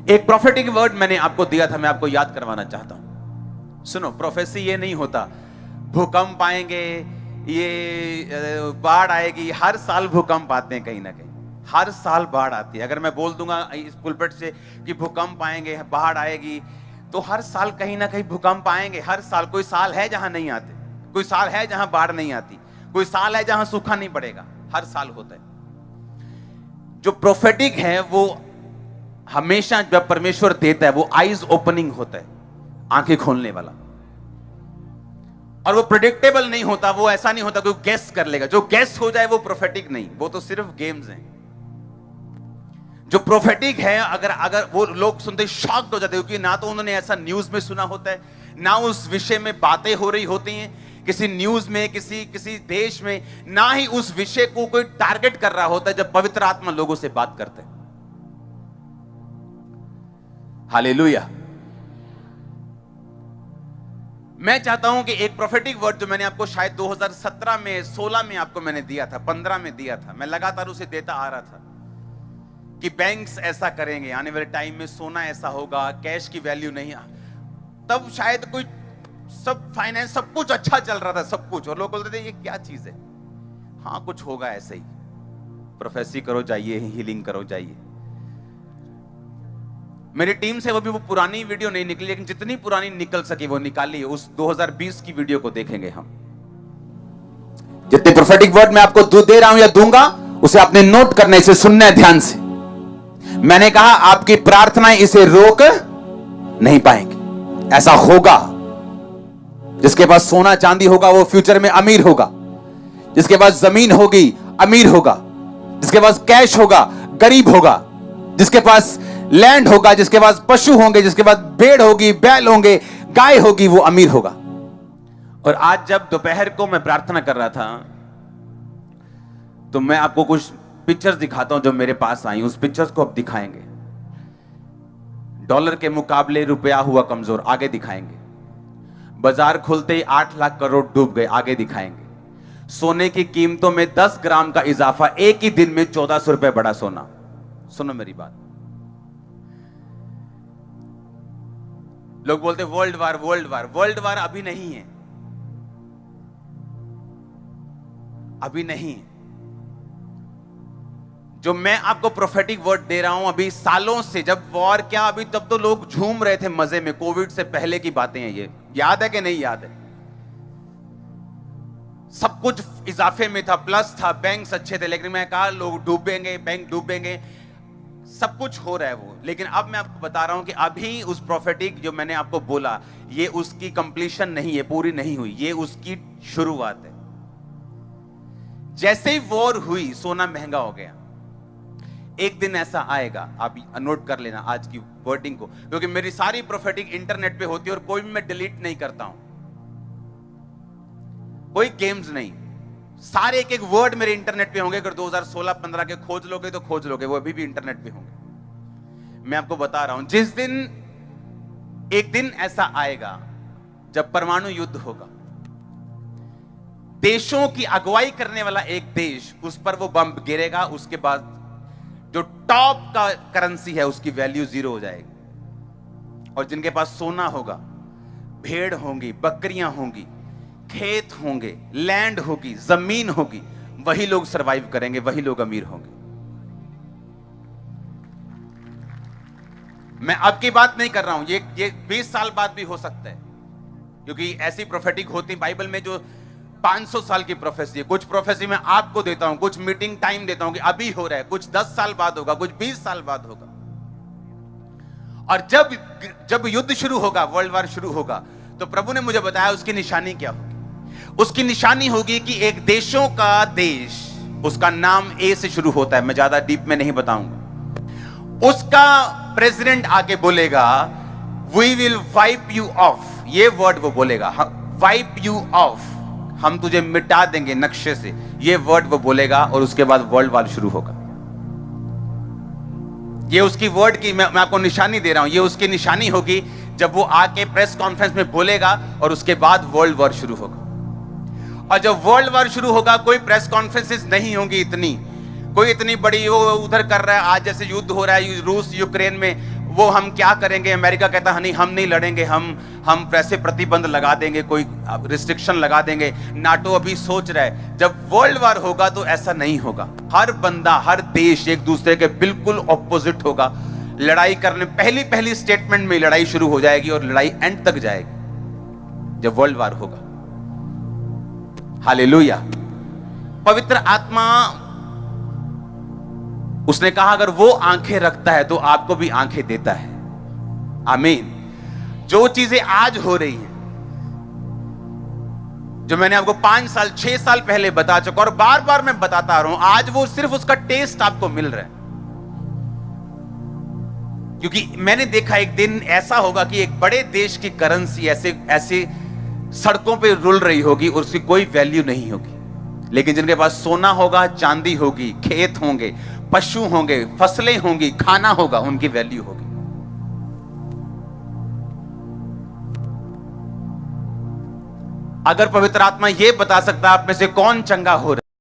एक prophetic word मैंने आपको दिया था, मैं आपको याद करवाना चाहता हूं। सुनो, प्रोफेसी ये नहीं होता भूकंप आएंगे, ये बाढ़ आएगी। हर साल भूकंप आते हैं, कहीं ना कहीं हर साल बाढ़ आती है। अगर मैं बोल दूंगा इस पुलपिट से कि भूकंप आएंगे, बाढ़ आएगी, तो हर साल कहीं ना कहीं भूकंप आएंगे। हर साल कोई साल है जहां नहीं आते, कोई साल है जहां बाढ़ नहीं आती, कोई साल है जहां सूखा नहीं पड़ेगा। हर साल होता है। जो प्रोफेटिक है वो हमेशा जब परमेश्वर देता है वो आईज ओपनिंग होता है, आंखें खोलने वाला। और वो प्रेडिक्टेबल नहीं होता, वो ऐसा नहीं होता कोई गेस कर लेगा। जो गेस हो जाए वो प्रोफेटिक नहीं, वो तो सिर्फ गेम्स हैं। जो प्रोफेटिक है, अगर वो लोग सुनते शॉक्ड हो जाते हैं, क्योंकि ना तो उन्होंने ऐसा न्यूज में सुना होता है, ना उस विषय में बातें हो रही होती हैं किसी न्यूज में, किसी देश में, ना ही उस विषय को कोई टारगेट कर रहा होता है जब पवित्र आत्मा लोगों से बात करते हैं। हालेलुया। मैं चाहता हूं कि एक प्रोफेटिक वर्ड जो मैंने आपको शायद 2017 में, 16 में आपको मैंने दिया था, 15 में दिया था, मैं लगातार उसे देता आ रहा था कि बैंक्स ऐसा करेंगे, आने वाले टाइम में सोना ऐसा होगा, कैश की वैल्यू नहीं। तब शायद कोई सब फाइनेंस सब कुछ अच्छा चल रहा था, सब कुछ, और लोग बोलते थे ये क्या चीज है। हाँ, कुछ होगा ऐसे ही, प्रोफेसी करो जाइए, हीलिंग करो जाइए। मेरी टीम से वो पुरानी वीडियो नहीं निकली, लेकिन जितनी पुरानी निकल सकी वो निकाली। उस 2020 की वीडियो को देखेंगे हम। जितने प्रोफेटिक वर्ड मैं आपको दे रहा हूं या दूंगा, उसे आपने नोट करना, इसे सुनना है ध्यान से। मैंने कहा आपकी प्रार्थनाएं इसे रोक नहीं पाएंगी। ऐसा होगा। जिसके पास सोना चांदी होगा वो फ्यूचर में अमीर होगा। जिसके पास जमीन होगी अमीर होगा। जिसके पास कैश होगा गरीब होगा। जिसके पास लैंड होगा, जिसके पास पशु होंगे, जिसके पास भेड़ होगी, बैल होंगे, गाय होगी, वो अमीर होगा। और आज जब दोपहर को मैं प्रार्थना कर रहा था तो मैं आपको कुछ पिक्चर्स दिखाता हूं जो मेरे पास आई। उस पिक्चर्स को अब दिखाएंगे। डॉलर के मुकाबले रुपया हुआ कमजोर, आगे दिखाएंगे। बाजार खुलते ही 8 लाख करोड़ डूब गए, आगे दिखाएंगे। सोने की कीमतों में 10 ग्राम का इजाफा, एक ही दिन में 1400 रुपए बढ़ा सोना। सुनो मेरी बात। लोग बोलते world war, world war. World war अभी नहीं है, अभी नहीं। जो मैं आपको प्रोफेटिक वर्ड दे रहा हूं, अभी सालों से, जब वॉर क्या, अभी तब तो लोग झूम रहे थे मजे में। कोविड से पहले की बातें हैं ये, याद है कि नहीं याद है? सब कुछ इजाफे में था, प्लस था, बैंक्स अच्छे थे, लेकिन मैं कहा लोग डूबेंगे, बैंक डूबेंगे, सब कुछ हो रहा है वो। लेकिन अब मैं आपको बता रहा हूं कि अभी उस प्रोफेटिक जो मैंने आपको बोला, ये उसकी कंप्लीशन नहीं है, पूरी नहीं हुई, ये उसकी शुरुआत है। जैसे ही वॉर हुई, सोना महंगा हो गया। एक दिन ऐसा आएगा, आप नोट कर लेना आज की वर्डिंग को, क्योंकि मेरी सारी प्रोफेटिक इंटरनेट पे होती है और कोई भी मैं डिलीट नहीं करता हूं, कोई गेम्स नहीं। सारे एक एक वर्ड मेरे इंटरनेट पे होंगे। अगर 2016-15 के खोज लोगे तो खोज लोगे, वो अभी भी इंटरनेट पे होंगे। मैं आपको बता रहा हूं, जिस दिन, एक दिन ऐसा आएगा जब परमाणु युद्ध होगा। देशों की अगुवाई करने वाला एक देश, उस पर वो बम गिरेगा, उसके बाद जो टॉप का करेंसी है उसकी वैल्यू 0 हो जाएगी। और जिनके पास सोना होगा, भेड़ होंगी, बकरियां होंगी, खेत होंगे, लैंड होगी, जमीन होगी, वही लोग सरवाइव करेंगे, वही लोग अमीर होंगे। मैं अब की बात नहीं कर रहा हूं, ये 20 साल बाद भी हो सकता है, क्योंकि ऐसी प्रोफेटिक होती बाइबल में जो 500 साल की प्रोफेसी है। कुछ प्रोफेसी मैं आपको देता हूं, कुछ मीटिंग टाइम देता हूं कि अभी हो रहा है, कुछ 10 साल बाद होगा, कुछ 20 साल बाद होगा। और जब युद्ध शुरू होगा, वर्ल्ड वार शुरू होगा, तो प्रभु ने मुझे बताया उसकी निशानी क्या होगी। उसकी निशानी होगी कि एक देशों का देश, उसका नाम ए से शुरू होता है, मैं ज्यादा डीप में नहीं बताऊंगा। उसका प्रेसिडेंट आके बोलेगा we will wipe you off, ये वर्ड वो बोलेगा, वाइप यू ऑफ, हम तुझे मिटा देंगे नक्शे से, ये वर्ड वो बोलेगा। और उसके बाद वर्ल्ड वार शुरू होगा। ये उसकी वर्ड की मैं आपको निशानी दे रहा हूं, ये उसकी निशानी होगी जब वो आके प्रेस कॉन्फ्रेंस में बोलेगा, और उसके बाद वर्ल्ड वार शुरू होगा। और जब वर्ल्ड वार शुरू होगा, कोई प्रेस कॉन्फ्रेंसेस नहीं होंगी इतनी, कोई इतनी बड़ी वो उधर कर रहा है आज जैसे युद्ध हो रहा है रूस यूक्रेन में, वो हम क्या करेंगे, अमेरिका कहता है नहीं हम नहीं लड़ेंगे, हम वैसे प्रतिबंध लगा देंगे, कोई रिस्ट्रिक्शन लगा देंगे। नाटो अभी सोच रहा है जब वर्ल्ड वार होगा तो ऐसा नहीं होगा, हर बंदा हर देश एक दूसरे के बिल्कुल ऑपोजिट होगा, लड़ाई करने पहली स्टेटमेंट में लड़ाई शुरू हो जाएगी और लड़ाई एंड तक जाएगी जब वर्ल्ड वार होगा। हालेलुया। पवित्र आत्मा उसने कहा अगर वो आंखें रखता है तो आपको भी आंखें देता है। आमीन। जो चीजें आज हो रही हैं, जो मैंने आपको 5 साल 6 साल पहले बता चुका और बार बार मैं बताता रहा हूं, आज वो सिर्फ उसका टेस्ट आपको मिल रहा है। क्योंकि मैंने देखा एक दिन ऐसा होगा कि एक बड़े देश की करेंसी ऐसे सड़कों पे रुल रही होगी और उसकी कोई वैल्यू नहीं होगी, लेकिन जिनके पास सोना होगा, चांदी होगी, खेत होंगे, पशु होंगे, फसलें होंगी, खाना होगा, उनकी वैल्यू होगी। अगर पवित्र आत्मा यह बता सकता है आप में से कौन चंगा हो रहा है,